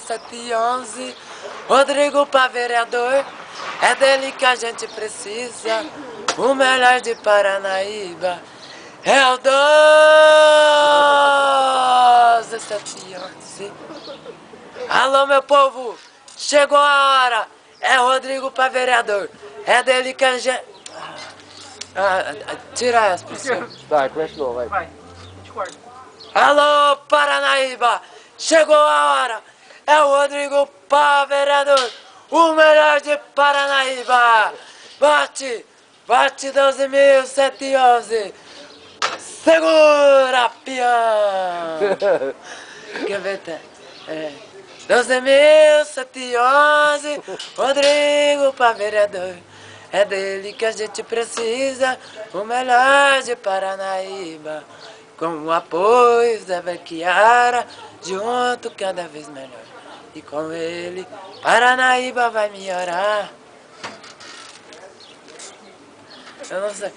2011. Rodrigo pra vereador, é dele que a gente precisa. O melhor de Paranaíba é o 1711. Alô, meu povo, chegou a hora. É Rodrigo pra vereador, é dele que a gente... tira essa, professor. Vai, começa de novo, vai. Vai, 24. Alô, Paranaíba, chegou a hora. É o Rodrigo pra vereador, o melhor de Paranaíba. Bate, bate 12.111. Segura, peão. Quer ver? 12.111. Rodrigo pra vereador. É dele que a gente precisa, o melhor de Paranaíba. Com o apoio da Chiara, junto cada vez melhor. E com ele, Paranaíba vai melhorar. Eu não sei.